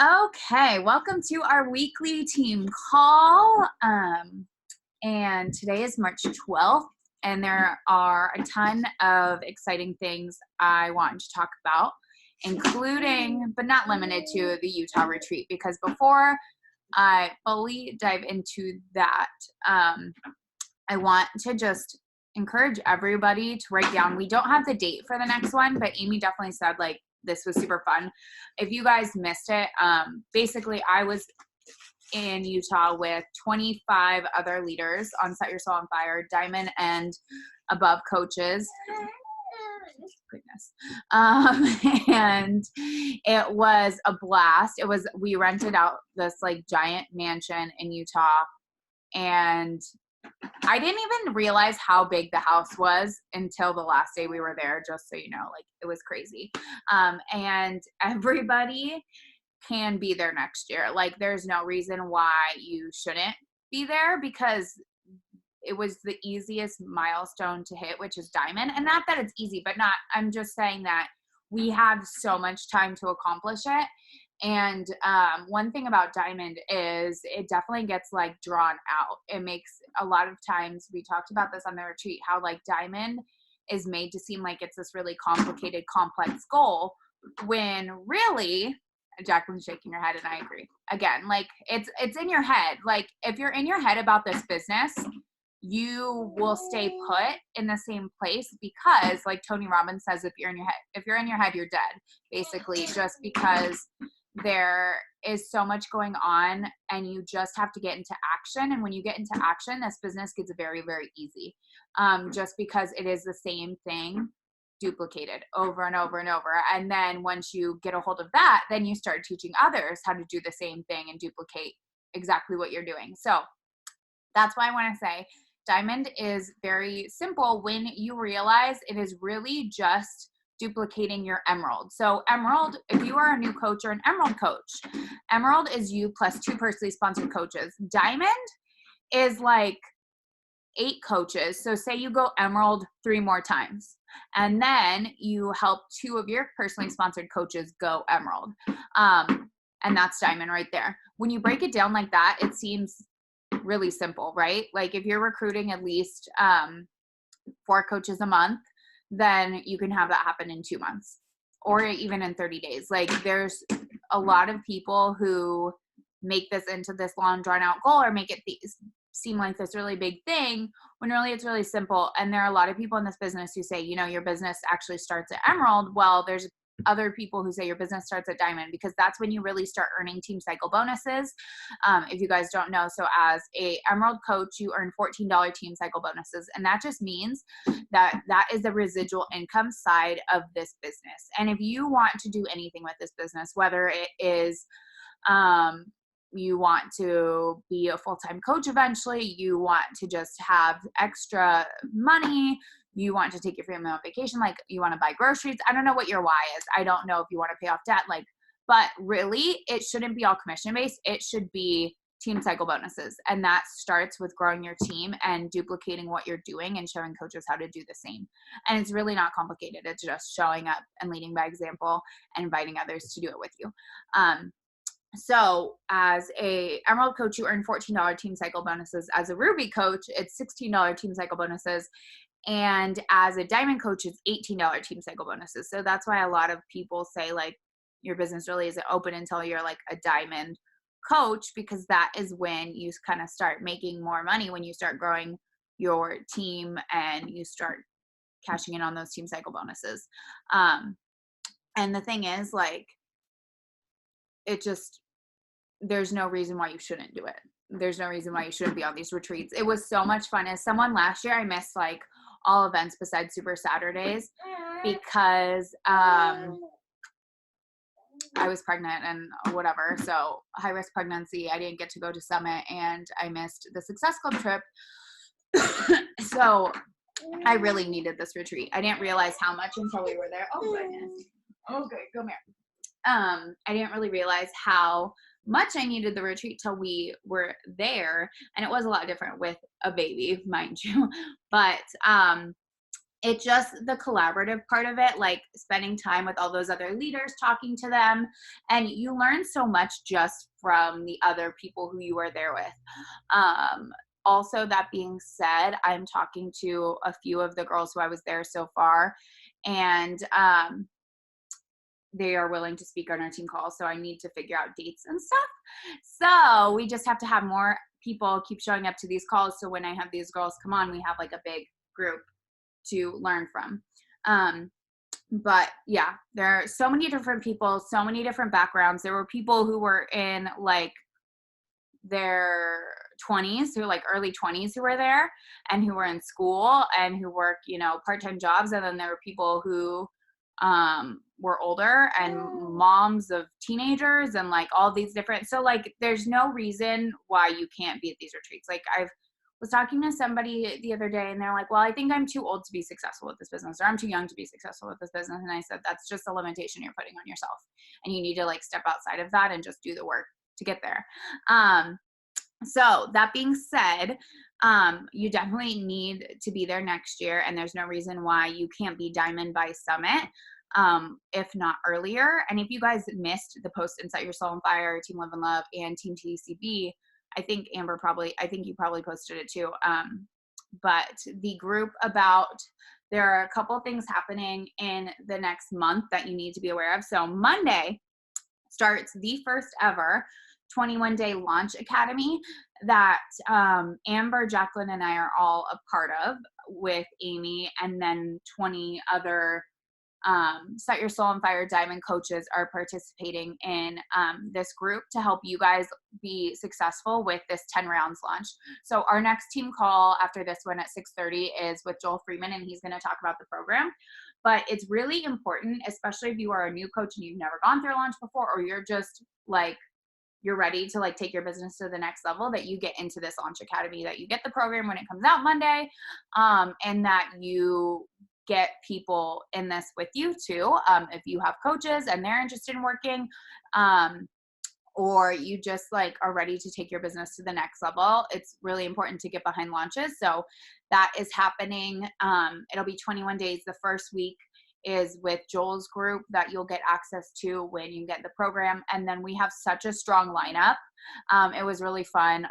Okay, welcome to our weekly team call. And today is March 12th, and there are a ton of exciting things I want to talk about, including, but not limited to, the Utah retreat. Because before I fully dive into that, I want to just encourage everybody to write down. We don't have the date for the next one, but Amy definitely said like this was super fun. If you guys missed it, basically I was in Utah with 25 other leaders on Set Your Soul on Fire, Diamond and above coaches. Goodness. And it was a blast. We rented out this like giant mansion in Utah, and I didn't even realize how big the house was until the last day we were there, just so you know, like it was crazy. And everybody can be there next year. Like there's no reason why you shouldn't be there, because it was the easiest milestone to hit, which is Diamond. And not that it's easy, but I'm just saying that we have so much time to accomplish it. And one thing about Diamond is it definitely gets like drawn out. It makes a lot of times, we talked about this on the retreat, how like Diamond is made to seem like it's this really complicated, complex goal, when really, Jacqueline's shaking her head and I agree. Again, like it's in your head. Like if you're in your head about this business, you will stay put in the same place, because like Tony Robbins says, if you're in your head, you're dead, basically, just because there is so much going on and you just have to get into action. And when you get into action, this business gets very, very easy, just because it is the same thing duplicated over and over and over. And then once you get a hold of that, then you start teaching others how to do the same thing and duplicate exactly what you're doing. So that's why I want to say Diamond is very simple when you realize it is really just duplicating your Emerald. So Emerald, if you are a new coach or an Emerald coach, Emerald is you plus 2 personally sponsored coaches. Diamond is like 8 coaches. So say you go Emerald 3 more times, and then you help 2 of your personally sponsored coaches go Emerald. And that's Diamond right there. When you break it down like that, it seems really simple, right? Like if you're recruiting at least 4 coaches a month, then you can have that happen in 2 months or even in 30 days. Like there's a lot of people who make this into this long drawn out goal, or make it seem like this really big thing, when really it's really simple. And there are a lot of people in this business who say, you know, your business actually starts at Emerald. Well, there's other people who say your business starts at Diamond, because that's when you really start earning team cycle bonuses. If you guys don't know, so as a Emerald coach, you earn $14 team cycle bonuses. And that just means that is the residual income side of this business. And if you want to do anything with this business, whether it is, you want to be a full-time coach eventually, you want to just have extra money, you want to take your family on vacation, like you want to buy groceries, I don't know what your why is. I don't know if you want to pay off debt, like, but really it shouldn't be all commission based. It should be team cycle bonuses. And that starts with growing your team and duplicating what you're doing and showing coaches how to do the same. And it's really not complicated. It's just showing up and leading by example and inviting others to do it with you. So as a Emerald coach, you earn $14 team cycle bonuses. As a Ruby coach, it's $16 team cycle bonuses. And as a Diamond coach, it's $18 team cycle bonuses. So that's why a lot of people say like your business really isn't open until you're like a Diamond coach, because that is when you kind of start making more money, when you start growing your team and you start cashing in on those team cycle bonuses. And the thing is, like, it just, there's no reason why you shouldn't do it. There's no reason why you shouldn't be on these retreats. It was so much fun. As someone last year, I missed like all events besides Super Saturdays because I was pregnant and whatever. So high risk pregnancy, I didn't get to go to Summit, and I missed the Success Club trip. So I really needed this retreat. I didn't realize how much until we were there. Oh goodness. Oh good, come here. I didn't really realize how much I needed the retreat till we were there. And it was a lot different with a baby, mind you. But it's just the collaborative part of it, like spending time with all those other leaders, talking to them, and you learn so much just from the other people who you are there with. Um, Also, that being said, I'm talking to a few of the girls who I was there so far, and they are willing to speak on our team call. So I need to figure out dates and stuff. So we just have to have more people keep showing up to these calls. So when I have these girls come on, we have like a big group to learn from. But yeah, there are so many different people, so many different backgrounds. There were people who were in like their 20s, who like early 20s, who were there and who were in school and who work, you know, part-time jobs. And then there were people who were older and moms of teenagers and like all these different, so like there's no reason why you can't be at these retreats. Like I was talking to somebody the other day and they're like, well, I think I'm too old to be successful with this business, or I'm too young to be successful with this business. And I said, that's just a limitation you're putting on yourself, and you need to like step outside of that and just do the work to get there. So that being said, you definitely need to be there next year, and there's no reason why you can't be Diamond by Summit, if not earlier. And if you guys missed the post in Set Your Soul on Fire, Team Live and Love, and Team TCB, I think you probably posted it too. But the group there are a couple things happening in the next month that you need to be aware of. So Monday starts the first ever 21-day launch academy that Amber, Jacqueline, and I are all a part of with Amy, and then 20 other Set Your Soul on Fire Diamond coaches are participating in this group to help you guys be successful with this 10 rounds launch. So our next team call after this one at 6:30 is with Joel Freeman, and he's going to talk about the program. But it's really important, especially if you are a new coach and you've never gone through a launch before, or you're just like, you're ready to like take your business to the next level, that you get into this launch academy, that you get the program when it comes out Monday, and that you get people in this with you too. If you have coaches and they're interested in working, or you just like are ready to take your business to the next level, it's really important to get behind launches. So that is happening. It'll be 21 days. The first week is with Joel's group that you'll get access to when you get the program. And then we have such a strong lineup. It was really fun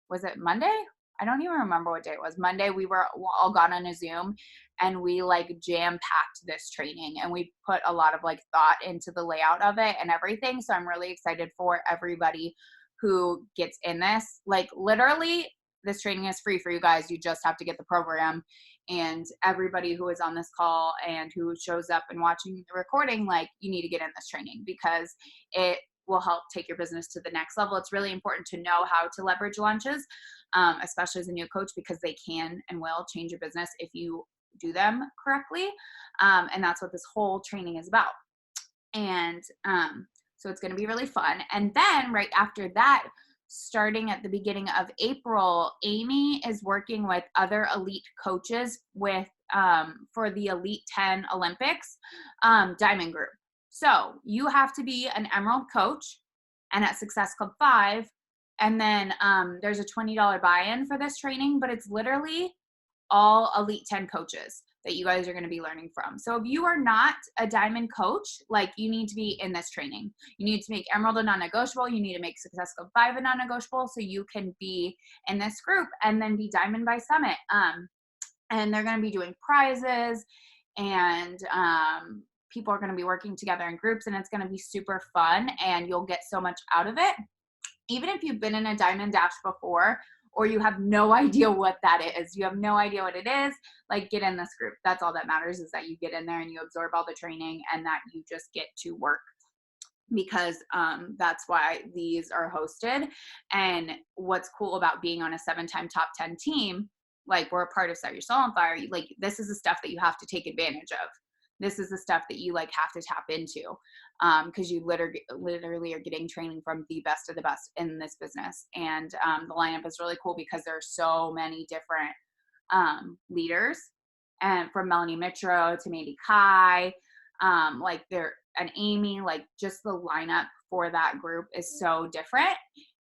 was it Monday? I don't even remember what day it was. Monday, we were all gone on a Zoom, and we like jam packed this training, and we put a lot of like thought into the layout of it and everything. So I'm really excited for everybody who gets in this. Like literally, this training is free for you guys. You just have to get the program. And everybody who is on this call and who shows up and watching the recording, like, you need to get in this training because it will help take your business to the next level. It's really important to know how to leverage launches, especially as a new coach, because they can and will change your business if you do them correctly. And that's what this whole training is about. And so it's going to be really fun. And then right after that, starting at the beginning of April, Amy is working with other elite coaches for the Elite 10 Olympics Diamond Group. So you have to be an Emerald coach and at Success Club 5. And then there's a $20 buy-in for this training, but it's literally all Elite 10 coaches that you guys are going to be learning from. So if you are not a Diamond coach, like, you need to be in this training. You need to make Emerald a non-negotiable. You need to make Success Club 5 a non-negotiable so you can be in this group and then be Diamond by Summit. And they're going to be doing prizes, and people are going to be working together in groups, and it's going to be super fun, and you'll get so much out of it. Even if you've been in a Diamond Dash before, or you have no idea what that is, you have no idea what it is, like, get in this group. That's all that matters, is that you get in there and you absorb all the training and that you just get to work, because that's why these are hosted. And what's cool about being on a 7-time top 10 team, like, we're a part of Set Your Soul on Fire, like, this is the stuff that you have to take advantage of. This is the stuff that you like have to tap into, because you literally are getting training from the best of the best in this business. And the lineup is really cool because there are so many different leaders, and from Melanie Mitro to Mandy Kai, and Amy, like, just the lineup for that group is so different.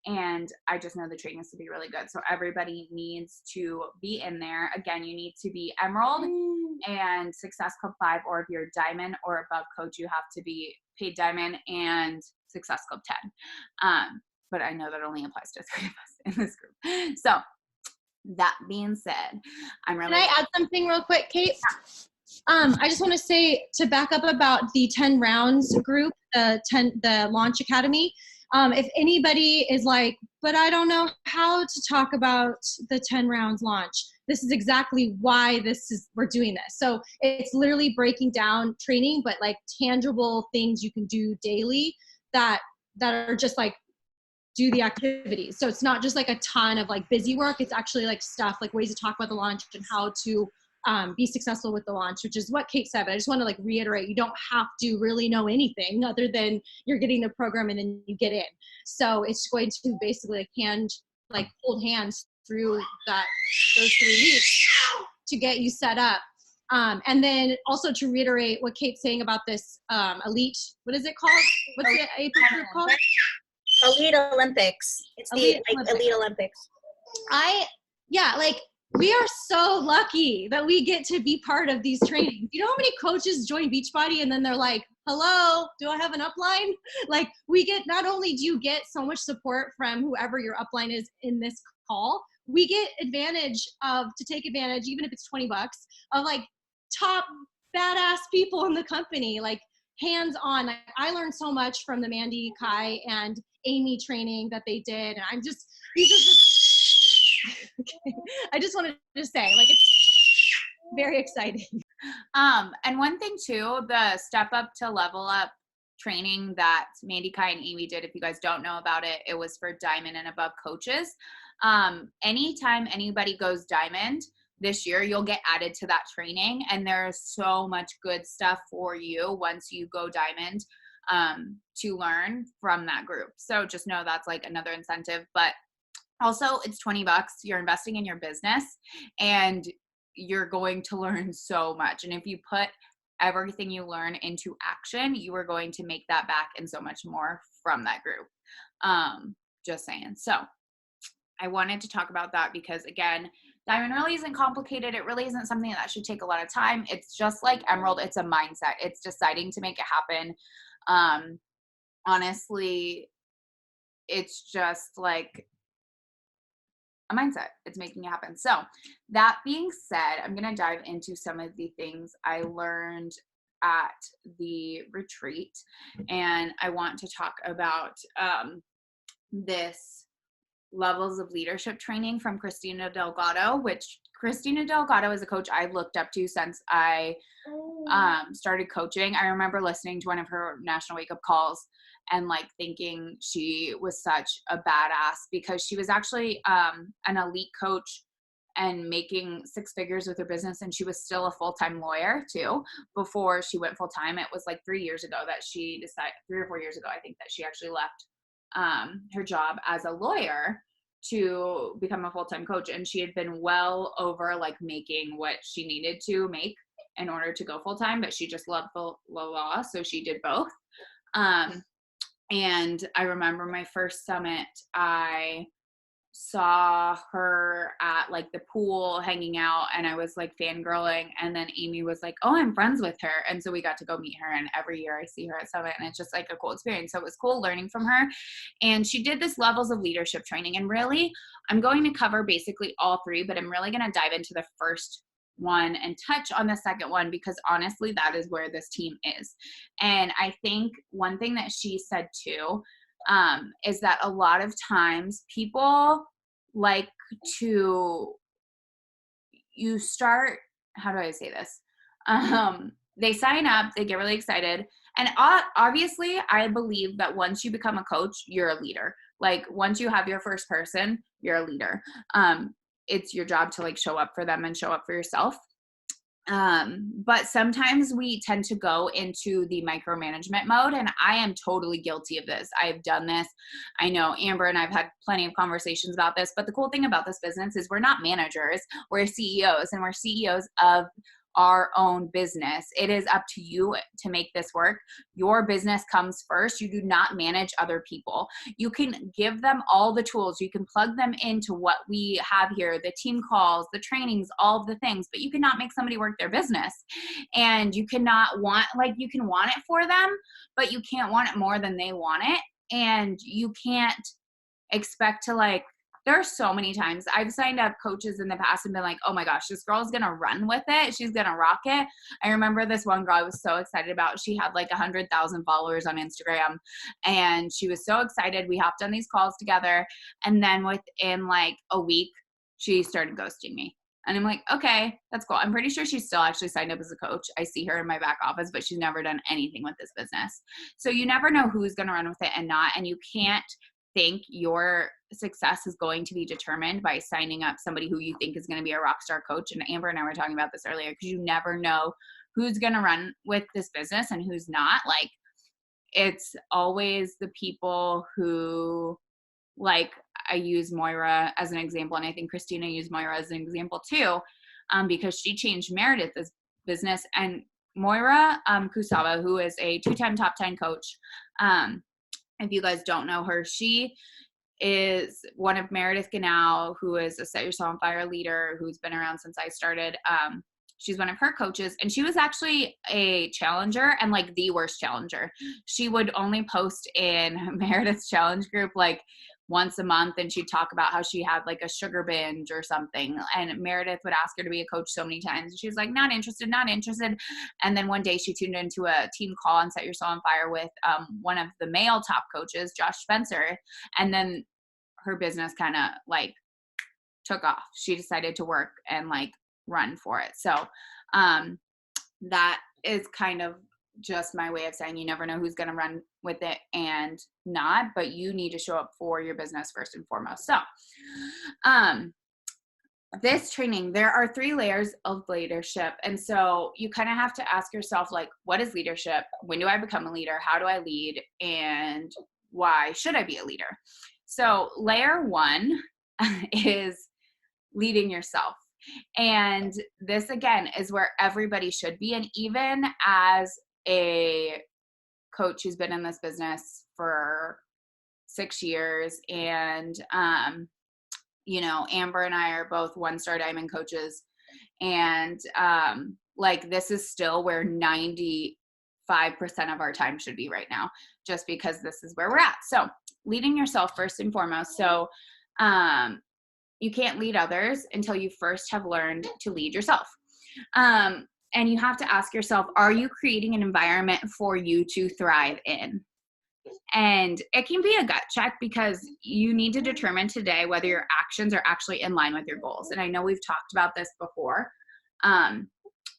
And I just know the training is to be really good. So everybody needs to be in there. Again, you need to be Emerald and Success Club 5, or if you're Diamond or above coach, you have to be paid Diamond and Success Club 10. But I know that only applies to 3 of us in this group. So that being said, I'm really— Can I add something real quick, Kate? I just want to say, to back up about the 10 rounds group, the Launch Academy. If anybody is like, but I don't know how to talk about the 10 rounds launch, this is exactly why we're doing this. So it's literally breaking down training, but like tangible things you can do daily that are just like, do the activities. So it's not just like a ton of like busy work. It's actually like stuff, like ways to talk about the launch and how to be successful with the launch, which is what Kate said. But I just want to like reiterate, you don't have to really know anything other than you're getting the program and then you get in. So it's going to basically hold hands through those 3 weeks to get you set up. And then also to reiterate what Kate's saying about this elite, what is it called? What's the APA group called? Elite Olympics. It's the Elite Olympics. We are so lucky that we get to be part of these trainings. You know how many coaches join Beachbody and then they're like, hello, do I have an upline? Like, not only do you get so much support from whoever your upline is in this call, we get to take advantage, even if it's $20, of like top badass people in the company, like hands-on. Like, I learned so much from the Mandy, Kai, and Amy training that they did. And these are just, I just wanted to say, like, it's very exciting. And one thing too, the Step Up to Level Up training that Mandy, Kai, and Amy did, if you guys don't know about it, it was for Diamond and above coaches. Anytime anybody goes Diamond this year, you'll get added to that training, and there's so much good stuff for you once you go Diamond to learn from that group. So just know that's like another incentive. But also, it's $20. You're investing in your business, and you're going to learn so much. And if you put everything you learn into action, you are going to make that back and so much more from that group. Just saying. So I wanted to talk about that because, again, Diamond really isn't complicated. It really isn't something that should take a lot of time. It's just like Emerald. It's a mindset. It's deciding to make it happen. Honestly, it's just like a mindset. It's making it happen. So that being said, I'm going to dive into some of the things I learned at the retreat. And I want to talk about this levels of leadership training from Christina Delgado, which Christina Delgado is a coach I've looked up to since I started coaching. I remember listening to one of her National Wake Up Calls and like thinking she was such a badass, because she was actually an elite coach and making 6 figures with her business. And she was still a full-time lawyer too before she went full-time. It was like 3 years ago that she decided, 3 or 4 years ago, I think, that she actually left her job as a lawyer to become a full-time coach. And she had been well over like making what she needed to make in order to go full-time, but she just loved the law. So she did both. And I remember my first summit, I saw her at like the pool hanging out, and I was like fangirling, and then Amy was like, oh, I'm friends with her. And so we got to go meet her, and every year I see her at Summit, and it's just like a cool experience. So it was cool learning from her. And she did this levels of leadership training, and really I'm going to cover basically all 3, but I'm really going to dive into the first one and touch on the second one, because honestly, that is where this team is. And I think one thing that she said too, is that a lot of times people like to, you start, how do I say this? They sign up, they get really excited. And obviously I believe that once you become a coach, you're a leader. Like once you have your first person, you're a leader. It's your job to like show up for them and show up for yourself. But sometimes we tend to go into the micromanagement mode, and I am totally guilty of this. I've done this. I know Amber and I've had plenty of conversations about this, but the cool thing about this business is we're not managers, we're CEOs, and we're CEOs of our own business. It is up to you to make this work. Your business comes first. You do not manage other people. You can give them all the tools. You can plug them into what we have here, the team calls, the trainings, all of the things, but you cannot make somebody work their business. And you cannot want, like, you can want it for them, but you can't want it more than they want it. And you can't expect to, like, there are so many times I've signed up coaches in the past and been like, oh my gosh, this girl is going to run with it. She's going to rock it. I remember this one girl I was so excited about. She had like 100,000 followers on Instagram and she was so excited. We hopped on these calls together. And then within like a week, she started ghosting me. And I'm like, okay, that's cool. I'm pretty sure she's still actually signed up as a coach. I see her in my back office, but she's never done anything with this business. So you never know who's going to run with it and not. And you can't think your success is going to be determined by signing up somebody who you think is going to be a rock star coach. And Amber and I were talking about this earlier, because you never know who's going to run with this business and who's not. Like, it's always the people who, like, I use Moira as an example, and I think Christina used Moira as an example too, because she changed Meredith's business. And Moira Kusaba, who is a 2-time top 10 coach, if you guys don't know her, she is one of Meredith Ganau, who is a Set Your Soul on Fire leader who's been around since I started. She's one of her coaches, and she was actually a challenger, and like the worst challenger. She would only post in Meredith's challenge group like once a month, and she'd talk about how she had like a sugar binge or something, and Meredith would ask her to be a coach so many times, and she was like, not interested. And then one day she tuned into a team call on Set Your Soul on Fire with one of the male top coaches, Josh Spencer, and then her business kind of like took off. She decided to work and like run for it. So that is kind of just my way of saying you never know who's going to run with it and not, but you need to show up for your business first and foremost. So this training, there are 3 layers of leadership. And so you kind of have to ask yourself, like, what is leadership? When do I become a leader? How do I lead? And why should I be a leader? So layer 1 is leading yourself. And this, again, is where everybody should be. And even as a coach who's been in this business for 6 years, and you know, Amber and I are both 1-star diamond coaches, and like, this is still where 95% of our time should be right now, just because this is where we're at. So leading yourself first and foremost. So you can't lead others until you first have learned to lead yourself. And you have to ask yourself, are you creating an environment for you to thrive in? And it can be a gut check, because you need to determine today whether your actions are actually in line with your goals. And I know we've talked about this before,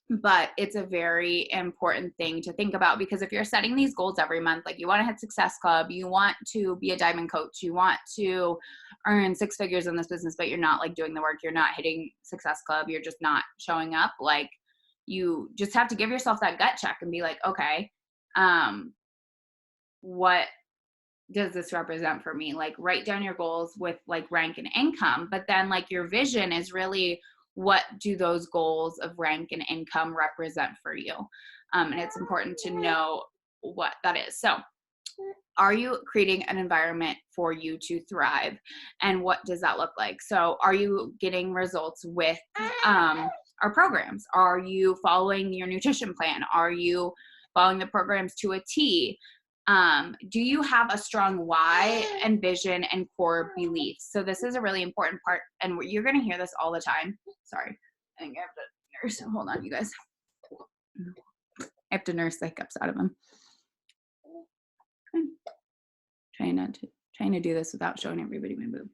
but it's a very important thing to think about, because if you're setting these goals every month, like you want to hit Success Club, you want to be a diamond coach, you want to earn 6 figures in this business, but you're not like doing the work, you're not hitting Success Club, you're just not showing up, like, you just have to give yourself that gut check and be like, okay, what does this represent for me? Like, write down your goals with like rank and income, but then like your vision is really, what do those goals of rank and income represent for you? And it's important to know what that is. So are you creating an environment for you to thrive? And what does that look like? So are you getting results with our programs? Are you following your nutrition plan? Are you following the programs to a T? Do you have a strong why and vision and core beliefs? So this is a really important part, and you're going to hear this all the time. Sorry, I think I have to nurse. Hold on, you guys. I have to nurse the hiccups out of him. Trying to do this without showing everybody my boob,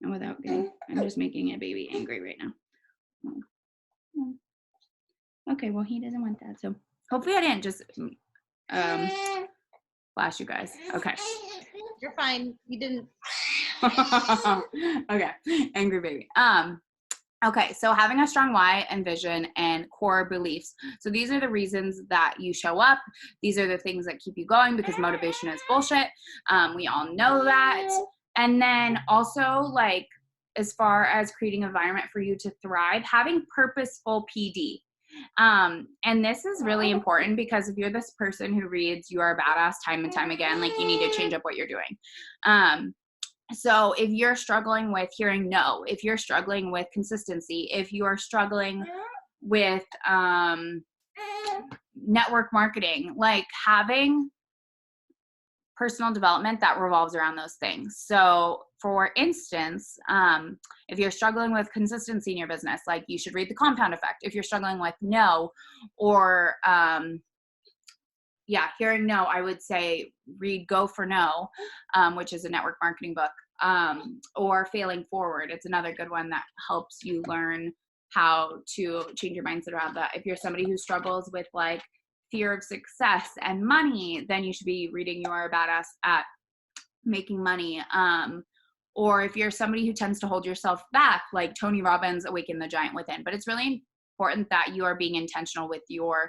and without getting, I'm just making a baby angry right now. Okay, well, he doesn't want that, so hopefully I didn't just flash you guys. Okay. You're fine. You didn't. Okay, angry baby. Okay, so having a strong why and vision and core beliefs. So these are the reasons that you show up. These are the things that keep you going, because motivation is bullshit. We all know that. And then also, like, as far as creating an environment for you to thrive, having purposeful PD. And this is really important because if you're this person who reads "You Are a Badass" time and time again, like you need to change up what you're doing. So if you're struggling with hearing no, if you're struggling with consistency, if you are struggling with network marketing, like having personal development that revolves around those things. So for instance, if you're struggling with consistency in your business, like you should read The Compound Effect. If you're struggling with no, or hearing no, I would say read Go for No, which is a network marketing book, or Failing Forward. It's another good one that helps you learn how to change your mindset around that. If you're somebody who struggles with like fear of success and money, then you should be reading You Are a Badass at Making Money. Or if you're somebody who tends to hold yourself back, like Tony Robbins' Awaken the Giant Within. But it's really important that you are being intentional with your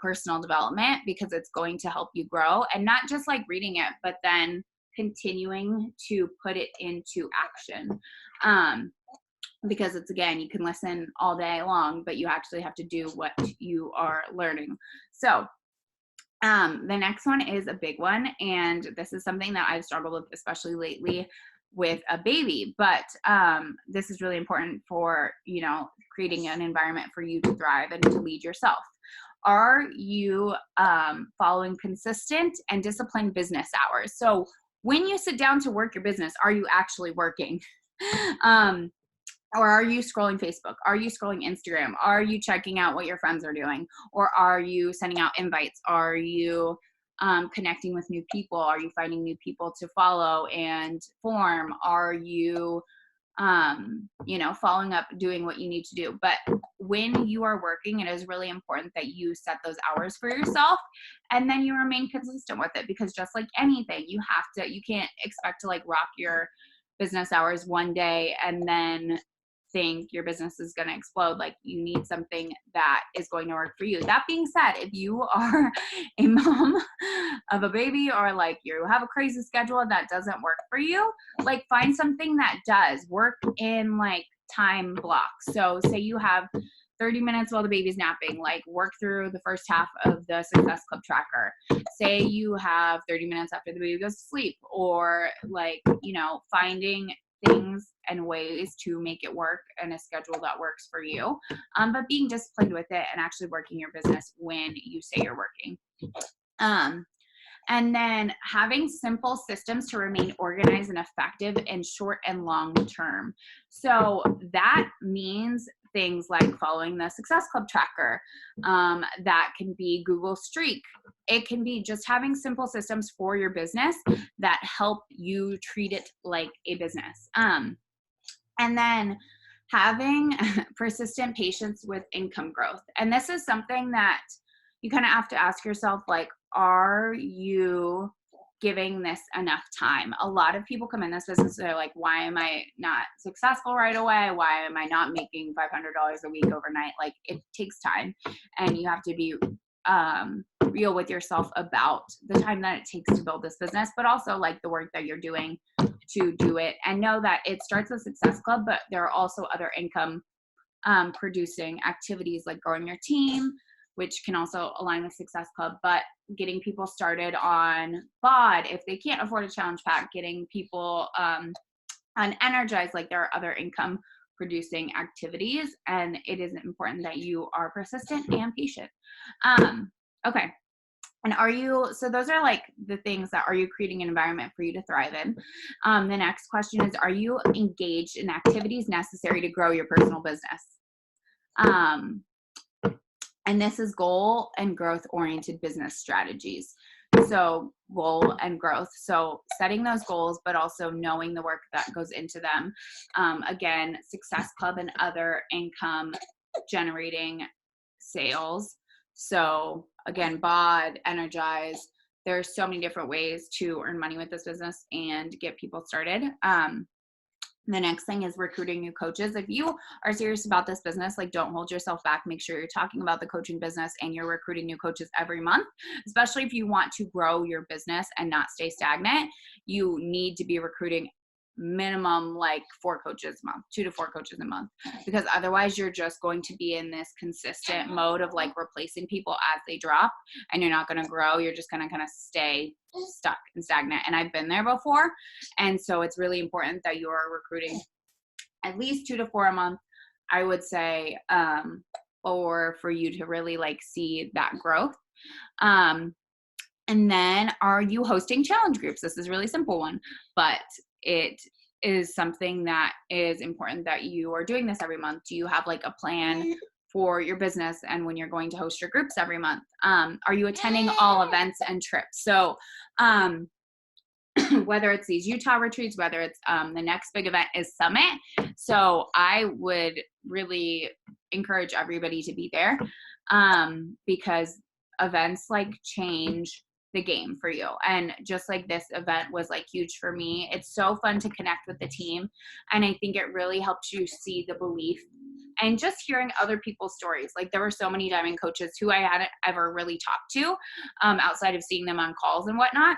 personal development, because it's going to help you grow, and not just like reading it, but then continuing to put it into action. Because it's, again, you can listen all day long, but you actually have to do what you are learning. So the next one is a big one, and this is something that I've struggled with, especially lately with a baby, but this is really important for, creating an environment for you to thrive and to lead yourself. Are you following consistent and disciplined business hours? So when you sit down to work your business, are you actually working? Or are you scrolling Facebook? Are you scrolling Instagram? Are you checking out what your friends are doing? Or are you sending out invites? Are you connecting with new people? Are you finding new people to follow and form? Are you, following up, doing what you need to do? But when you are working, it is really important that you set those hours for yourself, and then you remain consistent with it, because just like anything, you can't expect to like rock your business hours one day and then think your business is going to explode. Like, you need something that is going to work for you. That being said, if you are a mom of a baby, or like you have a crazy schedule that doesn't work for you, like find something that does work in like time blocks. So say you have 30 minutes while the baby's napping, like work through the first half of the Success Club tracker. Say you have 30 minutes after the baby goes to sleep, or like, finding things and ways to make it work in a schedule that works for you, but being disciplined with it and actually working your business when you say you're working. And then having simple systems to remain organized and effective in short and long term. So that means things like following the Success Club tracker. That can be Google Streak. It can be just having simple systems for your business that help you treat it like a business. And then having persistent patience with income growth. And this is something that you kind of have to ask yourself, like, are you giving this enough time? A lot of people come in this business, they're like, why am I not successful right away? Why am I not making $500 a week overnight? Like, it takes time, and you have to be real with yourself about the time that it takes to build this business, but also like the work that you're doing to do it, and know that it starts with Success Club, but there are also other income producing activities like growing your team, which can also align with Success Club, but getting people started on BOD if they can't afford a challenge pack, getting people on Energize. Like, there are other income producing activities, and it is important that you are persistent and patient. Okay. And so those are like the things that, are you creating an environment for you to thrive in? The next question is, are you engaged in activities necessary to grow your personal business? And this is goal and growth oriented business strategies. So goal and growth. So setting those goals, but also knowing the work that goes into them. Again, Success Club and other income generating sales. So again, BOD, Energize. There's so many different ways to earn money with this business and get people started. The next thing is recruiting new coaches. If you are serious about this business, like, don't hold yourself back. Make sure you're talking about the coaching business and you're recruiting new coaches every month, especially if you want to grow your business and not stay stagnant. You need to be recruiting minimum like 4 coaches a month, 2 to 4 coaches a month, because otherwise you're just going to be in this consistent mode of like replacing people as they drop, and you're not going to grow. You're just going to kind of stay stuck and stagnant. And I've been there before. And so it's really important that you are recruiting at least 2 to 4 a month, I would say, or for you to really like see that growth. And then, are you hosting challenge groups? This is a really simple one, but it is something that is important that you are doing this every month. Do you have like a plan for your business and when you're going to host your groups every month? Are you attending all events and trips? So whether it's these Utah retreats, whether it's the next big event is Summit. So I would really encourage everybody to be there, because events like change the game for you. And just like this event was like huge for me. It's so fun to connect with the team. And I think it really helps you see the belief and just hearing other people's stories. Like there were so many diamond coaches who I hadn't ever really talked to outside of seeing them on calls and whatnot.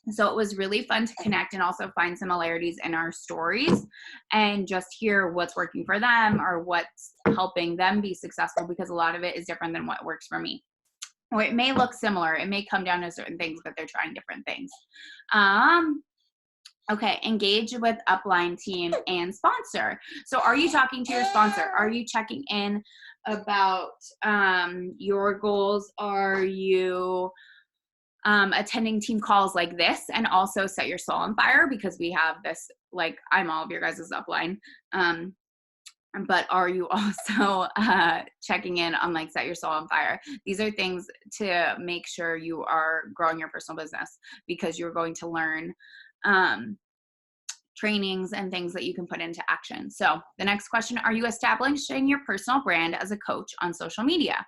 So it was really fun to connect and also find similarities in our stories and just hear what's working for them or what's helping them be successful, because a lot of it is different than what works for me. Or it may look similar. It may come down to certain things, but they're trying different things. Okay, engage with upline team and sponsor. So are you talking to your sponsor? Are you checking in about your goals? Are you attending team calls like this? And also Set Your Soul on Fire, because we have this, like, I'm all of your guys' upline. But are you also checking in on like Set Your Soul on Fire? These are things to make sure you are growing your personal business, because you're going to learn trainings and things that you can put into action. So the next question, are you establishing your personal brand as a coach on social media?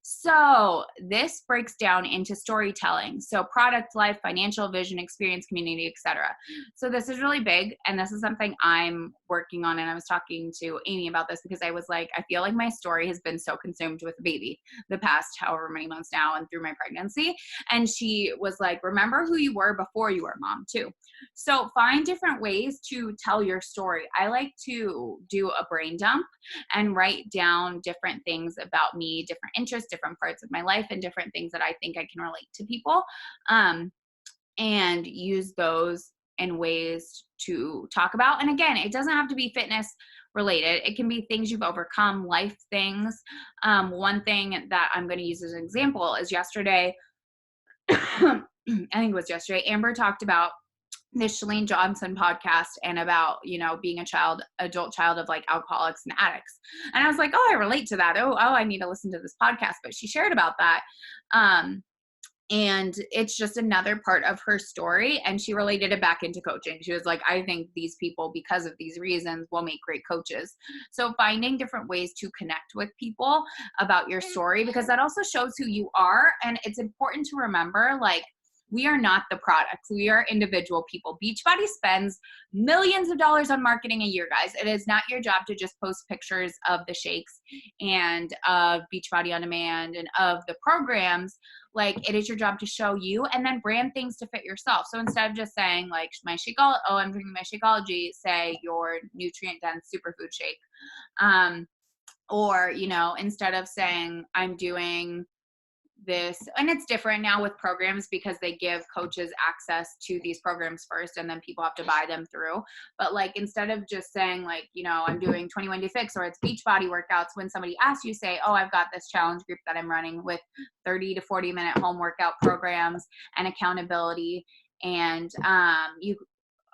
So this breaks down into storytelling. So product, life, financial, vision, experience, community, etc. So this is really big. And this is something I'm working on. And I was talking to Amy about this, because I was like, I feel like my story has been so consumed with the baby the past however many months now and through my pregnancy. And she was like, remember who you were before you were mom too. So find different ways to tell your story. I like to do a brain dump and write down different things about me, different interests, different parts of my life, and different things that I think I can relate to people, and use those in ways to talk about. And again, it doesn't have to be fitness related. It can be things you've overcome, life things. One thing that I'm going to use as an example is yesterday, I think it was yesterday, Amber talked about this Chalene Johnson podcast and about, you know, being adult child of like alcoholics and addicts. And I was like, oh, I relate to that. Oh, I need to listen to this podcast. But she shared about that. And it's just another part of her story. And she related it back into coaching. She was like, I think these people, because of these reasons, will make great coaches. So finding different ways to connect with people about your story, because that also shows who you are. And it's important to remember, like, we are not the products. We are individual people. Beachbody spends millions of dollars on marketing a year, guys. It is not your job to just post pictures of the shakes and of Beachbody On Demand and of the programs. Like, it is your job to show you and then brand things to fit yourself. So instead of just saying like my Shakeology, oh, I'm drinking my Shakeology, say your nutrient dense superfood shake. Or, you know, instead of saying I'm doing this, and it's different now with programs because they give coaches access to these programs first and then people have to buy them through. But like, instead of just saying like, you know, I'm doing 21 Day Fix or it's Beachbody workouts, when somebody asks you, say, oh, I've got this challenge group that I'm running with 30 to 40 minute home workout programs and accountability. And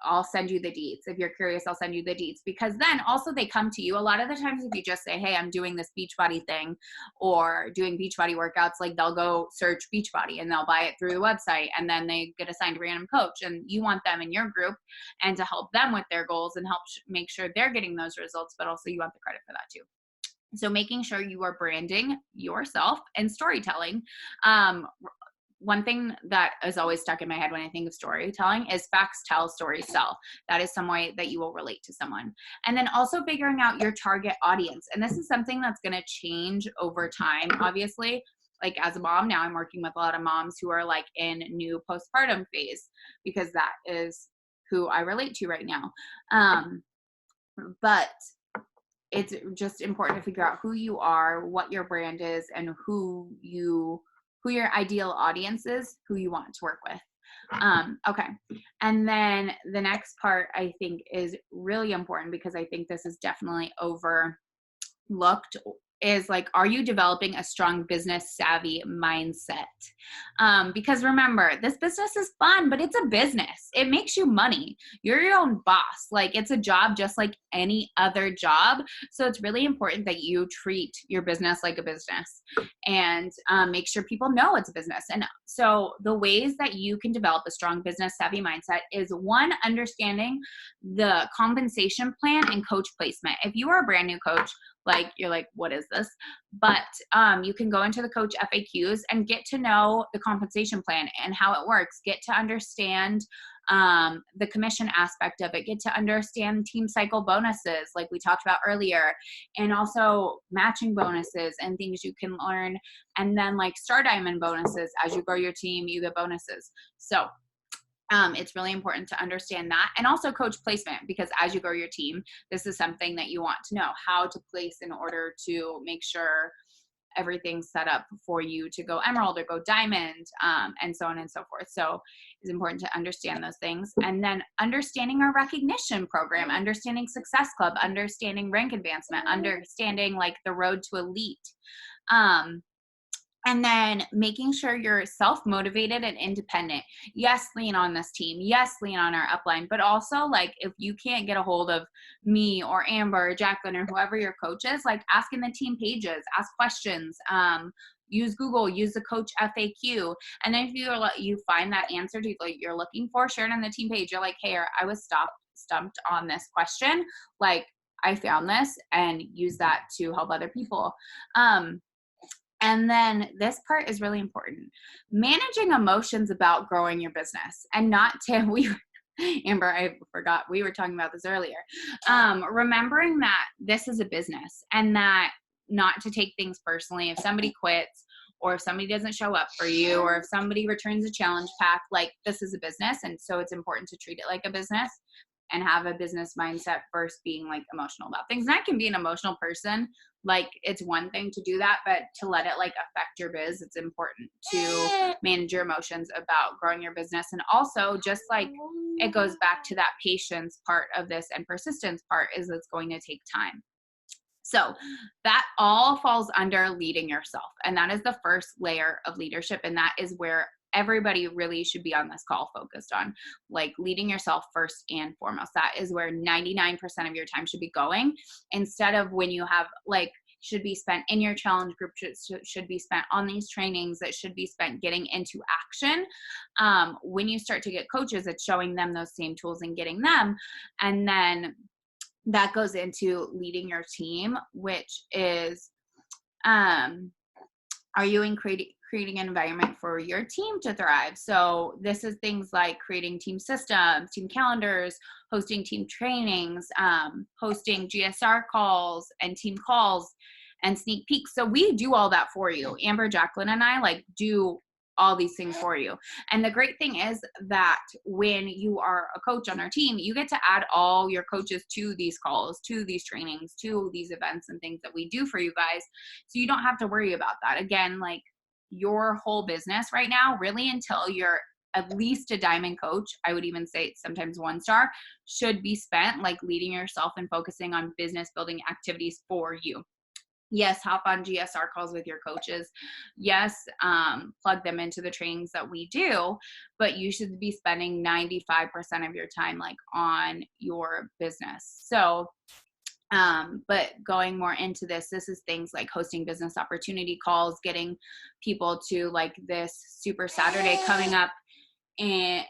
I'll send you the deets. If you're curious, I'll send you the deets, because then also they come to you. A lot of the times, if you just say, hey, I'm doing this Beachbody thing or doing Beachbody workouts, like they'll go search Beachbody and they'll buy it through the website and then they get assigned a random coach, and you want them in your group and to help them with their goals and help make sure they're getting those results, but also you want the credit for that too. So making sure you are branding yourself and storytelling. One thing that is always stuck in my head when I think of storytelling is facts tell, stories sell. That is some way that you will relate to someone. And then also figuring out your target audience. And this is something that's going to change over time, obviously. Like as a mom now, I'm working with a lot of moms who are like in new postpartum phase, because that is who I relate to right now. But it's just important to figure out who you are, what your brand is, and who your ideal audience is, who you want to work with. Okay. And then the next part I think is really important, because I think this is definitely overlooked, is like, are you developing a strong business savvy mindset? Because remember, this business is fun, but it's a business. It makes you money. You're your own boss. Like, it's a job just like any other job. So it's really important that you treat your business like a business, and make sure people know it's a business. And so the ways that you can develop a strong business savvy mindset is, one, understanding the compensation plan and coach placement. If you are a brand new coach, like, you're like, what is this? But you can go into the coach FAQs and get to know the compensation plan and how it works. Get to understand the commission aspect of it. Get to understand team cycle bonuses, like we talked about earlier, and also matching bonuses and things you can learn. And then like Star Diamond bonuses. As you grow your team, you get bonuses. So it's really important to understand that. And also coach placement, because as you grow your team, this is something that you want to know how to place in order to make sure everything's set up for you to go emerald or go diamond, and so on and so forth. So it's important to understand those things. And then understanding our recognition program, understanding Success Club, understanding rank advancement, understanding like the road to elite. And then making sure you're self-motivated and independent. Yes, lean on this team. Yes, lean on our upline. But also, like, if you can't get a hold of me or Amber or Jacqueline or whoever your coach is, like, ask in the team pages, ask questions, use Google, use the coach FAQ. And then if you find that answer to like you're looking for, share it on the team page. You're like, hey, I was stumped on this question. Like, I found this, and use that to help other people. And then this part is really important. Managing emotions about growing your business, and not to, Amber, I forgot, we were talking about this earlier. Remembering that this is a business, and that not to take things personally. If somebody quits, or if somebody doesn't show up for you, or if somebody returns a challenge pack, like, this is a business. And so it's important to treat it like a business and have a business mindset versus being like emotional about things. And I can be an emotional person. Like, it's one thing to do that, but to let it like affect your biz, it's important to manage your emotions about growing your business. And also, just like, it goes back to that patience part of this and persistence part, is it's going to take time. So that all falls under leading yourself. And that is the first layer of leadership. And that is where everybody really should be on this call focused on, like, leading yourself first and foremost. That is where 99% of your time should be going, instead of when you have like, should be spent in your challenge group, should be spent on these trainings, that should be spent getting into action. When you start to get coaches, it's showing them those same tools and getting them. And then that goes into leading your team, which is, are you creating an environment for your team to thrive? So this is things like creating team systems, team calendars, hosting team trainings, hosting GSR calls and team calls and sneak peeks. So we do all that for you. Amber, Jacqueline, and I like do all these things for you. And the great thing is that when you are a coach on our team, you get to add all your coaches to these calls, to these trainings, to these events and things that we do for you guys. So you don't have to worry about that. Again, like, your whole business right now, really, until you're at least a diamond coach, I would even say sometimes 1-star, should be spent like leading yourself and focusing on business building activities for you. Yes, hop on GSR calls with your coaches. Yes, plug them into the trainings that we do, but you should be spending 95% of your time like on your business. So, but going more into this is things like hosting business opportunity calls, getting people to like this Super Saturday coming up in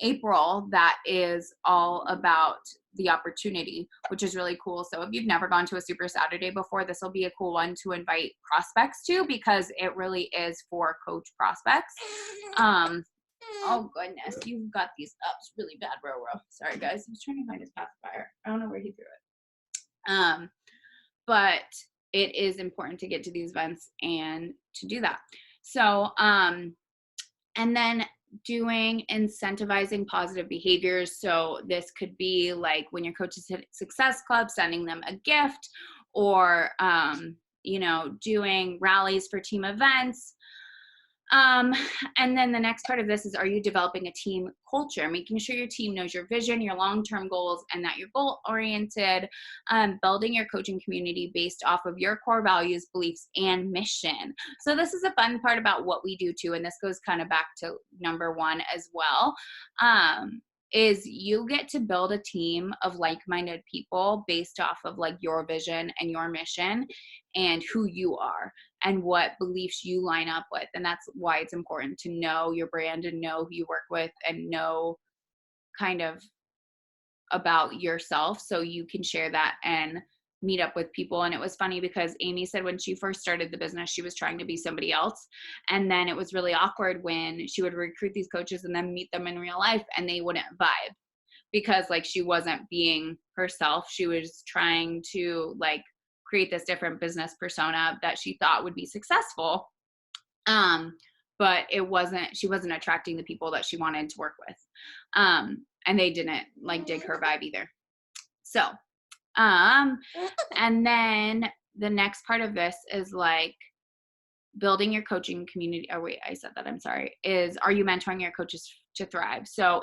April that is all about the opportunity, which is really cool. So if you've never gone to a Super Saturday before, this will be a cool one to invite prospects to, because it really is for coach prospects. Oh goodness, you've got these ups really bad, Ro. Sorry guys, I was trying to find his pacifier. I don't know where he threw it. But it is important to get to these events and to do that. So, and then doing incentivizing positive behaviors. So this could be like when your coaches hit Success Club, sending them a gift, or doing rallies for team events. And then the next part of this is, are you developing a team culture, making sure your team knows your vision, your long-term goals, and that you're goal-oriented, building your coaching community based off of your core values, beliefs, and mission. So this is a fun part about what we do too, and this goes kind of back to number one as well, is you get to build a team of like-minded people based off of like your vision and your mission and who you are and what beliefs you line up with. And that's why it's important to know your brand and know who you work with and know kind of about yourself so you can share that and meet up with people. And it was funny because Amy said when she first started the business, she was trying to be somebody else. And then it was really awkward when she would recruit these coaches and then meet them in real life and they wouldn't vibe because like she wasn't being herself. She was trying to like create this different business persona that she thought would be successful. But she wasn't attracting the people that she wanted to work with. And they didn't like dig her vibe either. So, and then the next part of this is like building your coaching community. Oh wait, I said that, I'm sorry, is are you mentoring your coaches to thrive? So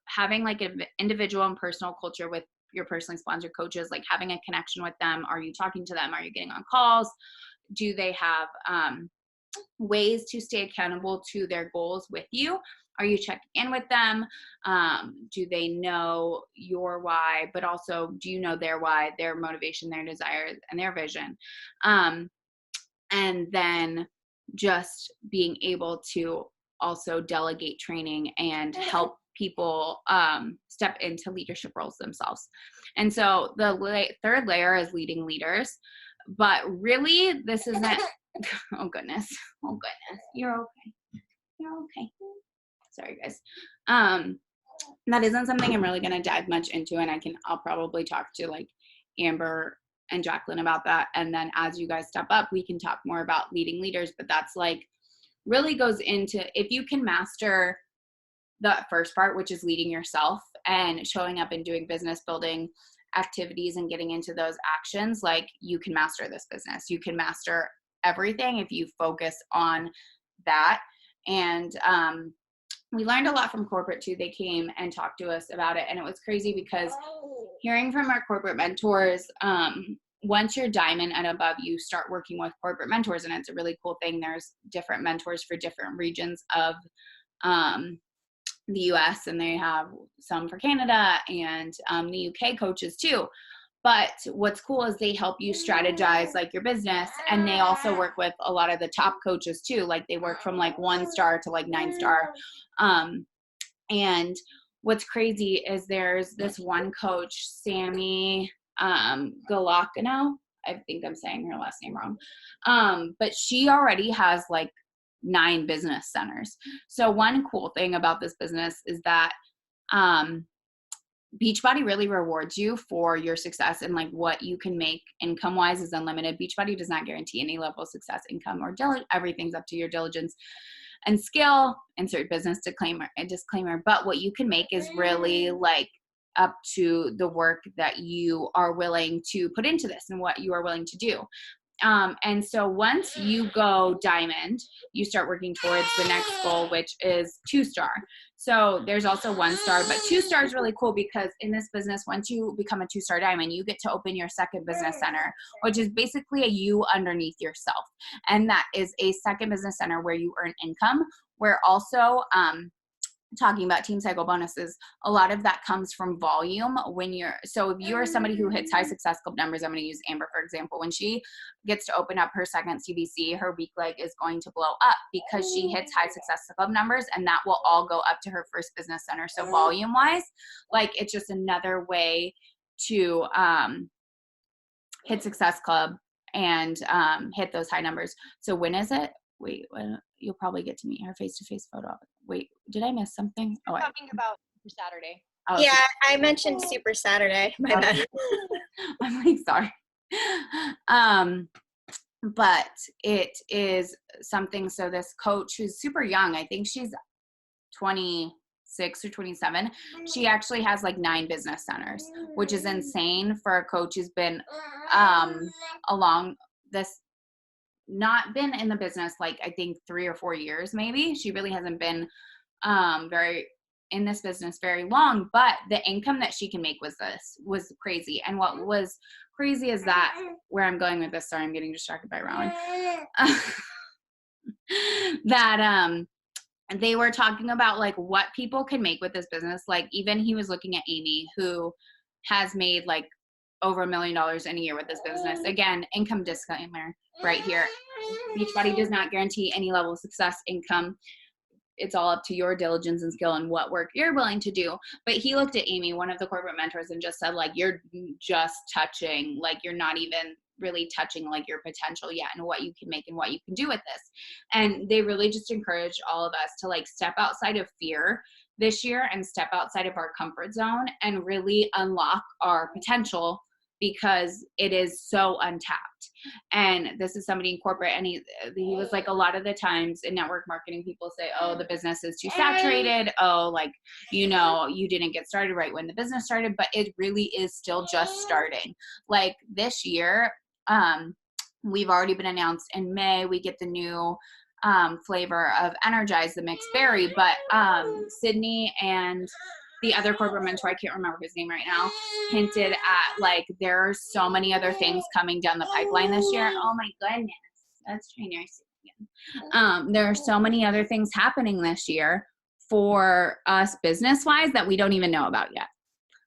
having like an individual and personal culture with your personally sponsored coaches, like having a connection with them. Are you talking to them? Are you getting on calls? Do they have ways to stay accountable to their goals with you? Are you checking in with them? Do they know your why, but also do you know their why, their motivation, their desires, and their vision? And then just being able to also delegate training and help people step into leadership roles themselves. And so the third layer is leading leaders. But really, this isn't, oh goodness, you're okay. Sorry, guys. That isn't something I'm really going to dive much into, and I'll probably talk to like Amber and Jacqueline about that. And then as you guys step up, we can talk more about leading leaders, but that's like really goes into, if you can master the first part, which is leading yourself and showing up and doing business building activities and getting into those actions, like you can master this business. You can master everything if you focus on that. And we learned a lot from corporate too. They came and talked to us about it. And it was crazy because hearing from our corporate mentors, once you're diamond and above, you start working with corporate mentors. And it's a really cool thing. There's different mentors for different regions of the US, and they have some for Canada and the UK coaches too. But what's cool is they help you strategize like your business, and they also work with a lot of the top coaches too. Like they work from like 1 star to like 9 star. And what's crazy is there's this one coach, Sammy Galacano. I think I'm saying her last name wrong. But she already has like 9 business centers. So one cool thing about this business is that Beachbody really rewards you for your success, and like what you can make income wise is unlimited. Beachbody does not guarantee any level of success, income, or everything's up to your diligence and skill. Insert business disclaimer. But what you can make is really like up to the work that you are willing to put into this and what you are willing to do. And so once you go diamond, you start working towards the next goal, which is 2 star. So there's also 1 star, but 2 star is really cool because in this business, once you become a 2 star diamond, you get to open your second business center, which is basically a you underneath yourself. And that is a second business center where you earn income, where also, talking about team cycle bonuses, a lot of that comes from volume. So if you're somebody who hits high Success Club numbers, I'm going to use Amber, for example, when she gets to open up her second CBC, her week leg is going to blow up because she hits high Success Club numbers, and that will all go up to her first business center. So volume wise, like it's just another way to hit Success Club and hit those high numbers. So when is it? Wait, you'll probably get to meet her face-to-face photo. Wait, did I miss something? We're talking about Saturday. Oh, yeah, I mentioned Super Saturday. My bad. I'm like, sorry. But it is something, so this coach who's super young, I think she's 26 or 27, she actually has like 9 business centers, which is insane for a coach who's been along this, not been in the business like I think 3 or 4 years maybe. She really hasn't been very in this business very long, but the income that she can make was crazy. And what was crazy is that, where I'm going with this, sorry, I'm getting distracted by Rowan, that they were talking about like what people can make with this business. Like even he was looking at Amy, who has made like over $1 million in a year with this business. Again, income disclaimer right here. Beachbody does not guarantee any level of success income. It's all up to your diligence and skill and what work you're willing to do. But he looked at Amy, one of the corporate mentors, and just said, like, you're just touching, like, you're not even really touching like your potential yet and what you can make and what you can do with this. And they really just encouraged all of us to like step outside of fear this year and step outside of our comfort zone and really unlock our potential, because it is so untapped. And this is somebody in corporate, and he was like, a lot of the times in network marketing, people say, oh, the business is too saturated. Oh, like, you know, you didn't get started right when the business started, but it really is still just starting. Like this year, we've already been announced in May, we get the new flavor of Energize, the mixed berry, but Sydney and the other corporate mentor, I can't remember his name right now, hinted at like there are so many other things coming down the pipeline this year. Oh my goodness, that's trainer again. There are so many other things happening this year for us business-wise that we don't even know about yet.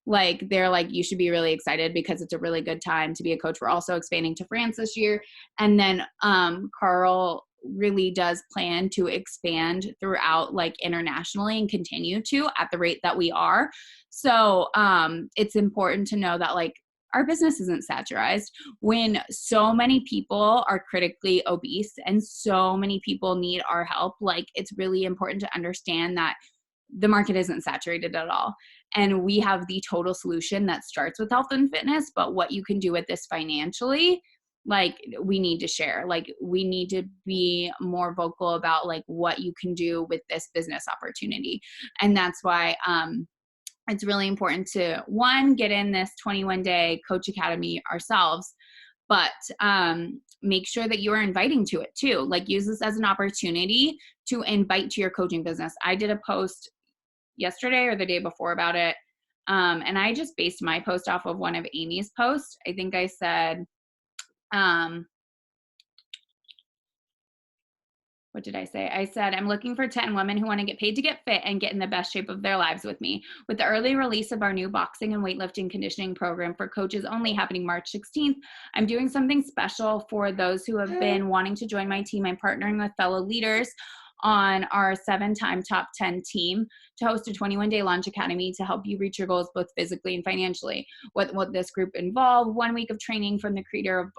Like they're like, you should be really excited because it's a really good time to be a coach. We're also expanding to France this year. And then Carl really does plan to expand throughout like internationally and continue to at the rate that we are. So it's important to know that like our business isn't saturized when so many people are critically obese and so many people need our help. Like it's really important to understand that the market isn't saturated at all. And we have the total solution that starts with health and fitness, but what you can do with this financially, like we need to share. Like we need to be more vocal about like what you can do with this business opportunity. And that's why it's really important to, one, get in this 21-day Coach Academy ourselves, but make sure that you are inviting to it too. Like use this as an opportunity to invite to your coaching business. I did a post yesterday or the day before about it. And I just based my post off of one of Amy's posts. I think I said, what did I say? I said, I'm looking for 10 women who want to get paid to get fit and get in the best shape of their lives with me. With the early release of our new boxing and weightlifting conditioning program for coaches only happening March 16th, I'm doing something special for those who have been wanting to join my team. I'm partnering with fellow leaders on our 7-time top 10 team to host a 21-day launch academy to help you reach your goals both physically and financially. What this group involve: 1 week of training from the creator of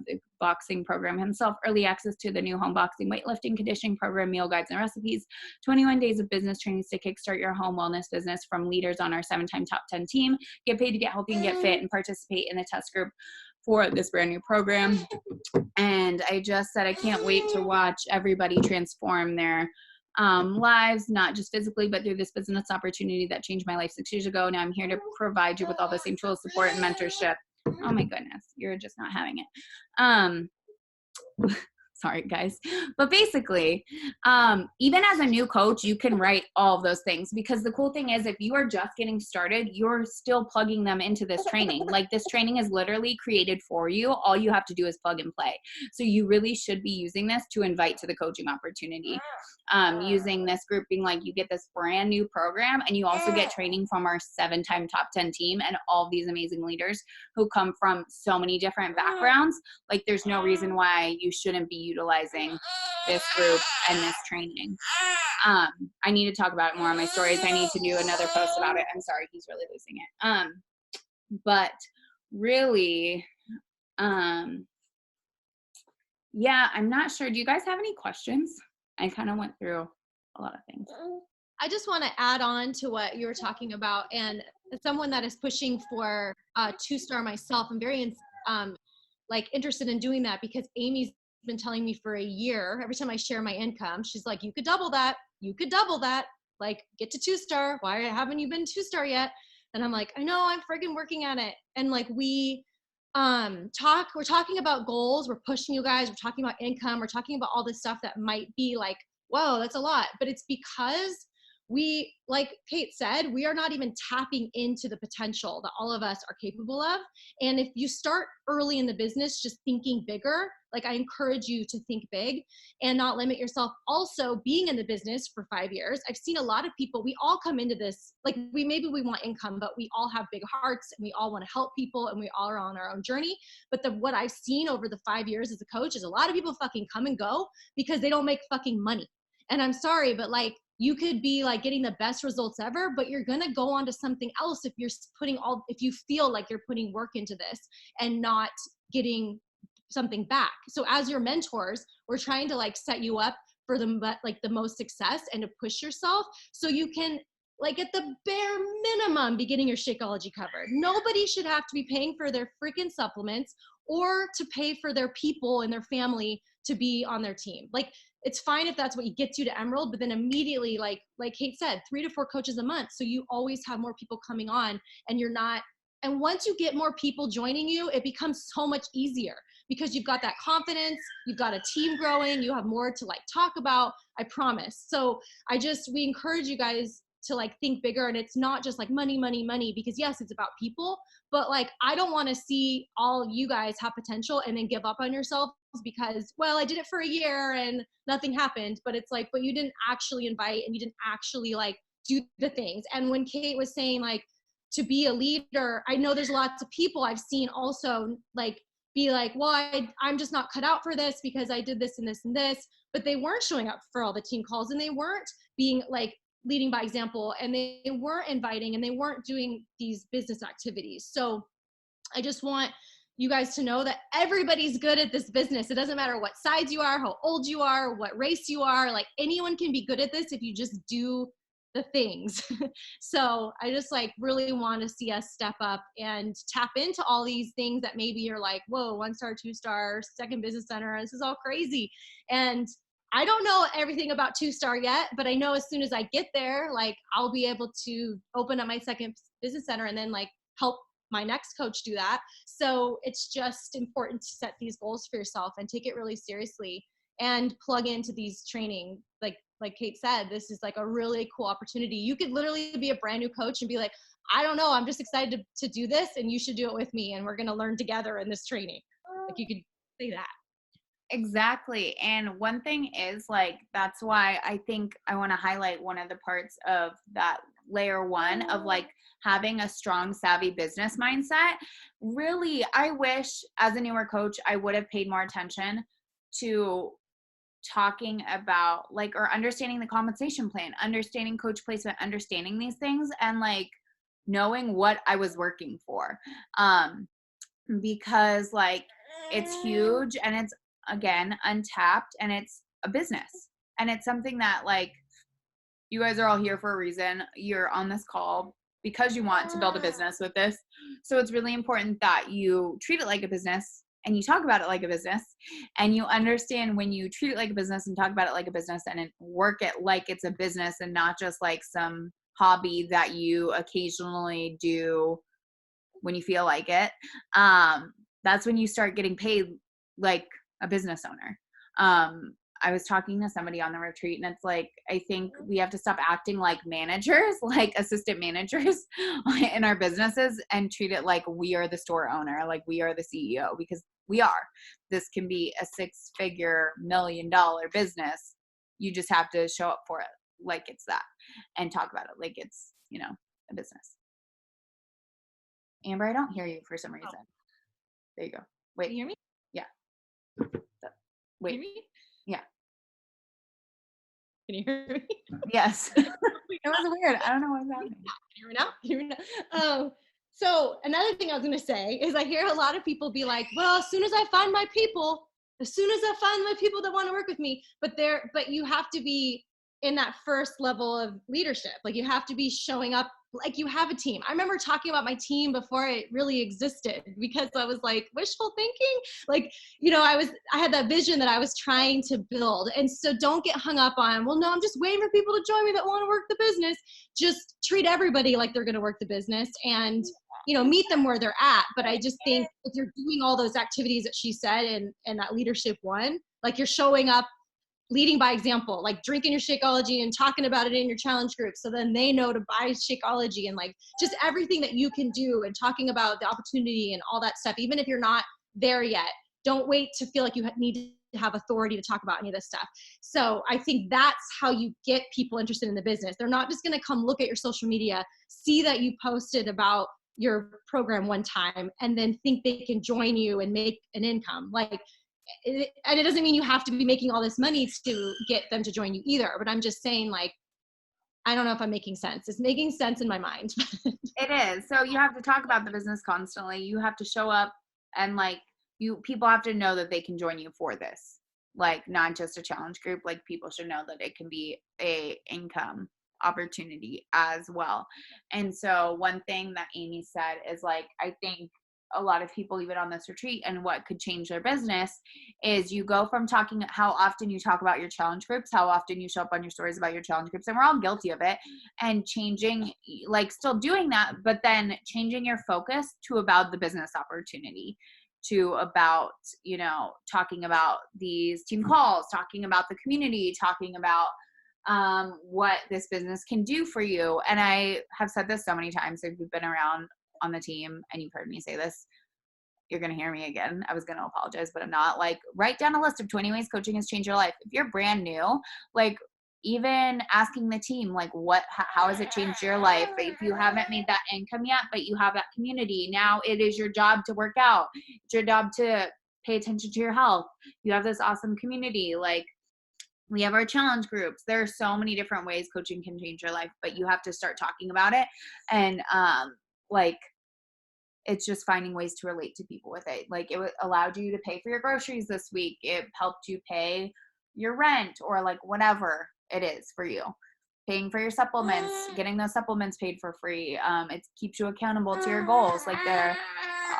the boxing program himself, early access to the new home boxing weightlifting conditioning program, meal guides and recipes, 21 days of business trainings to kickstart your home wellness business from leaders on our 7-time top 10 team. Get paid to get healthy and get fit, and participate in the test group for this brand new program. And I just said I can't wait to watch everybody transform their lives, not just physically, but through this business opportunity that changed my life 6 years ago. Now I'm here to provide you with all the same tools, support, and mentorship. Oh my goodness, you're just not having it. Sorry, guys. But basically, even as a new coach, you can write all of those things, because the cool thing is if you are just getting started, you're still plugging them into this training. Like this training is literally created for you. All you have to do is plug and play. So you really should be using this to invite to the coaching opportunity. Using this group, being like, you get this brand new program and you also get training from our 7-time top 10 team and all these amazing leaders who come from so many different backgrounds. Like there's no reason why you shouldn't be utilizing this group and this training. I need to talk about it more on my stories. I need to do another post about it. I'm sorry, he's really losing it. But really, yeah, I'm not sure. Do you guys have any questions? I kind of went through a lot of things. I just want to add on to what you were talking about, and as someone that is pushing for 2-star myself, I'm very like interested in doing that, because Amy's been telling me for a year, every time I share my income, she's like, you could double that. You could double that. Like, get to 2-star. Why haven't you been 2-star yet? And I'm like, I know, I'm friggin' working on it. And like, we're talking about goals. We're pushing you guys. We're talking about income. We're talking about all this stuff that might be like, whoa, that's a lot. But it's because we, like Kate said, we are not even tapping into the potential that all of us are capable of. And if you start early in the business, just thinking bigger, like I encourage you to think big and not limit yourself. Also, being in the business for 5 years, I've seen a lot of people, we all come into this, like maybe we want income, but we all have big hearts and we all want to help people and we all are on our own journey. But what I've seen over the 5 years as a coach is a lot of people fucking come and go because they don't make fucking money. And I'm sorry, but like, you could be like getting the best results ever, but you're going to go on to something else if you're if you feel like you're putting work into this and not getting something back. So as your mentors, we're trying to like set you up for the most success and to push yourself so you can, like, at the bare minimum, be getting your Shakeology covered. Nobody should have to be paying for their freaking supplements or to pay for their people and their family to be on their team. Like, it's fine if that's what gets you to Emerald, but then immediately, like Kate said, 3 to 4 coaches a month. So you always have more people coming on and once you get more people joining you, it becomes so much easier because you've got that confidence, you've got a team growing, you have more to like talk about, I promise. So we encourage you guys to like think bigger, and it's not just like money, money, money, because yes, it's about people, but like, I don't want to see all you guys have potential and then give up on yourself because, well, I did it for a year and nothing happened. But it's like, but you didn't actually invite and you didn't actually like do the things. And when Kate was saying like, to be a leader, I know there's lots of people I've seen also like be like, well, I'm just not cut out for this because I did this and this and this, but they weren't showing up for all the team calls and they weren't being like leading by example and they weren't inviting and they weren't doing these business activities. So I just want you guys to know that everybody's good at this business. It doesn't matter what size you are, how old you are, what race you are, like anyone can be good at this if you just do the things. So I just like really want to see us step up and tap into all these things that maybe you're like, whoa, 1-star, 2-star, second business center, this is all crazy. And I don't know everything about 2-star yet, but I know as soon as I get there, like I'll be able to open up my second business center and then like help my next coach do that. So it's just important to set these goals for yourself and take it really seriously and plug into these training. Like Kate said, this is like a really cool opportunity. You could literally be a brand new coach and be like, I don't know, I'm just excited to do this and you should do it with me and we're going to learn together in this training. Like you could say that. Exactly. And one thing is like, that's why I think I want to highlight one of the parts of that layer 1 of like having a strong, savvy business mindset. Really, I wish as a newer coach, I would have paid more attention to talking about like, or understanding the compensation plan, understanding coach placement, understanding these things and like knowing what I was working for. Because like it's huge and it's again untapped and it's a business and it's something that like you guys are all here for a reason. You're on this call because you want to build a business with this. So it's really important that you treat it like a business and you talk about it like a business and you understand when you treat it like a business and talk about it like a business and work it like it's a business and not just like some hobby that you occasionally do when you feel like it. That's when you start getting paid like a business owner. I was talking to somebody on the retreat and it's like, I think we have to stop acting like managers, like assistant managers in our businesses and treat it like we are the store owner, like we are the CEO, because we are. This can be a 6-figure $1 million business. You just have to show up for it like it's that and talk about it like it's, a business. Amber, I don't hear you for some reason. There you go. Wait. Can you hear me? Yeah. Can Wait. you hear me? Yeah. Can you hear me? Yes. It was weird. I don't know what's happening. Can you hear me now? Can you hear me now? So another thing I was going to say is I hear a lot of people be like, well, as soon as I find my people that want to work with me, but you have to be in that first level of leadership. Like you have to be showing up like you have a team. I remember talking about my team before it really existed because I was like wishful thinking. Like, I had that vision that I was trying to build. And so don't get hung up on, well, no, I'm just waiting for people to join me that want to work the business. Just treat everybody like they're going to work the business and, meet them where they're at. But I just think if you're doing all those activities that she said and that leadership one, like you're showing up, leading by example, like drinking your Shakeology and talking about it in your challenge group. So then they know to buy Shakeology and like just everything that you can do and talking about the opportunity and all that stuff. Even if you're not there yet, don't wait to feel like you need to have authority to talk about any of this stuff. So I think that's how you get people interested in the business. They're not just going to come look at your social media, see that you posted about your program one time and then think they can join you and make an income. And it doesn't mean you have to be making all this money to get them to join you either. But I'm just saying, like, I don't know if I'm making sense. It's making sense in my mind. It is. So you have to talk about the business constantly. You have to show up and people have to know that they can join you for this. Like, not just a challenge group. Like, people should know that it can be a income opportunity as well. And so one thing that Amy said is like, I think a lot of people even on this retreat and what could change their business is you go from talking how often you talk about your challenge groups, how often you show up on your stories about your challenge groups, and we're all guilty of it, and changing, like still doing that, but then changing your focus to about the business opportunity, to about, talking about these team calls, talking about the community, talking about what this business can do for you. And I have said this so many times if you've been around on the team and you've heard me say this, you're going to hear me again. I was going to apologize, but I'm not. Like, write down a list of 20 ways coaching has changed your life. If you're brand new, like even asking the team, like how has it changed your life? If you haven't made that income yet, but you have that community, now it is your job to work out. It's your job to pay attention to your health. You have this awesome community. Like, we have our challenge groups. There are so many different ways coaching can change your life, but you have to start talking about it. And, it's just finding ways to relate to people with it. Like, it allowed you to pay for your groceries this week. It helped you pay your rent or like whatever it is for you. Paying for your supplements, getting those supplements paid for free. It keeps you accountable to your goals. Like, there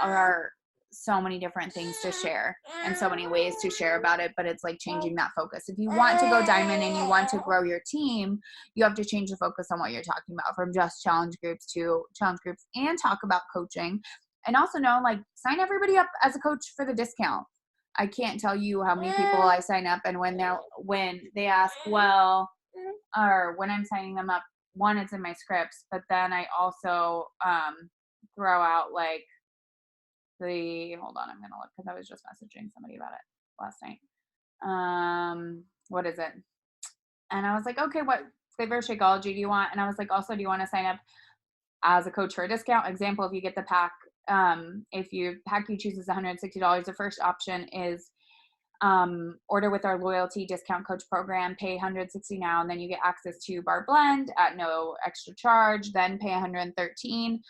are so many different things to share and so many ways to share about it, but it's like changing that focus. If you want to go diamond and you want to grow your team, you have to change the focus on what you're talking about, from just challenge groups to challenge groups, and talk about coaching. And also know, like, sign everybody up as a coach for the discount. I can't tell you how many people I sign up, and when they ask, well, or when I'm signing them up, one, it's in my scripts, but then I also throw out like hold on, I'm going to look because I was just messaging somebody about it last night. What is it? And I was like, okay, what flavor of Shakeology do you want? And I was like, also, do you want to sign up as a coach for a discount? Example, if you get the pack, if your pack you choose is $160, the first option is order with our loyalty discount coach program, pay $160 now, and then you get access to Bar Blend at no extra charge, then pay $113.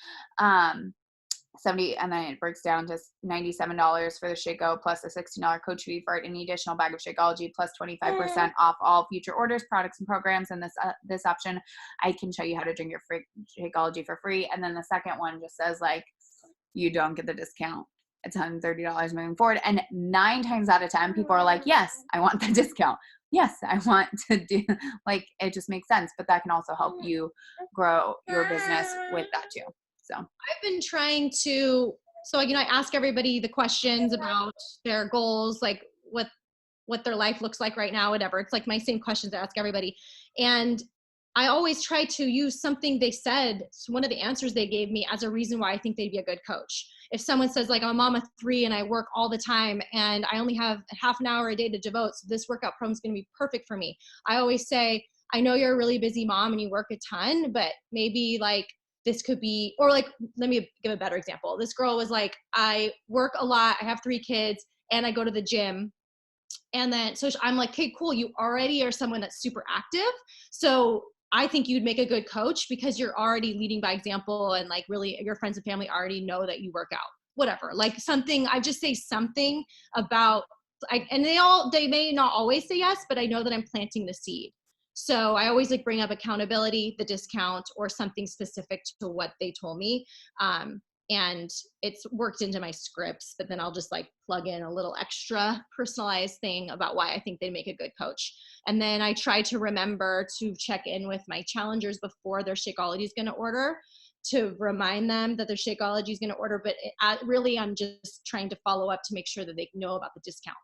70, and then it breaks down to $97 for the Shake-O plus a $16 coach fee for any additional bag of Shakeology plus 25% off all future orders, products, and programs. And this option, I can show you how to drink your free Shakeology for free. And then the second one just says, like, you don't get the discount. It's $130 moving forward. And 9 times out of 10, people are like, yes, I want the discount. Yes, I want to do, like, it just makes sense. But that can also help you grow your business with that too. So I've been trying to, I ask everybody the questions about their goals, like what their life looks like right now, whatever. It's like my same questions I ask everybody. And I always try to use something they said, one of the answers they gave me, as a reason why I think they'd be a good coach. If someone says, like, I'm a mom of 3 and I work all the time and I only have half an hour a day to devote, so this workout program is going to be perfect for me. I always say, I know you're a really busy mom and you work a ton, but maybe like this could be, or like, let me give a better example. This girl was like, I work a lot, I have 3 kids, and I go to the gym. And then, so I'm like, okay, cool. You already are someone that's super active. So I think you'd make a good coach because you're already leading by example, and like really your friends and family already know that you work out, whatever. Like something, I just say something about, and they may not always say yes, but I know that I'm planting the seed. So I always like bring up accountability, the discount, or something specific to what they told me. And it's worked into my scripts, but then I'll just like plug in a little extra personalized thing about why I think they make a good coach. And then I try to remember to check in with my challengers before their Shakeology is going to order, to remind them that their Shakeology is going to order. But really, I'm just trying to follow up to make sure that they know about the discount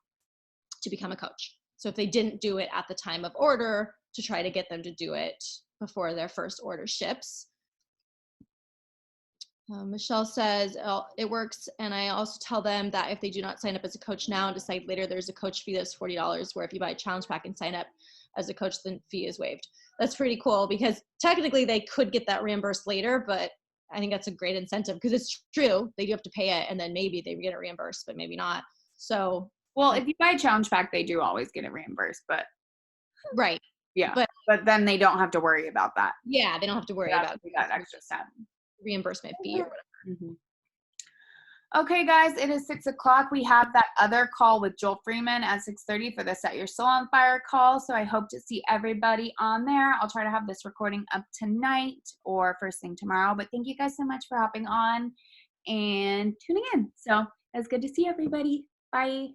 to become a coach. So if they didn't do it at the time of order, to try to get them to do it before their first order ships. Michelle says, oh, it works. And I also tell them that if they do not sign up as a coach now and decide later, there's a coach fee that's $40, where if you buy a challenge pack and sign up as a coach, the fee is waived. That's pretty cool, because technically they could get that reimbursed later, but I think that's a great incentive, because it's true. They do have to pay it, and then maybe they get it reimbursed, but maybe not. So, well, if you buy a challenge pack, they do always get it reimbursed, but right. yeah, but then they don't have to worry about that. Yeah, they don't have to worry about that extra step. Reimbursement fee or whatever. Mm-hmm. Okay, guys, it is 6 o'clock. We have that other call with Joel Freeman at 6:30 for the Set Your Soul on Fire call. So I hope to see everybody on there. I'll try to have this recording up tonight or first thing tomorrow. But thank you guys so much for hopping on and tuning in. So it's good to see everybody. Bye.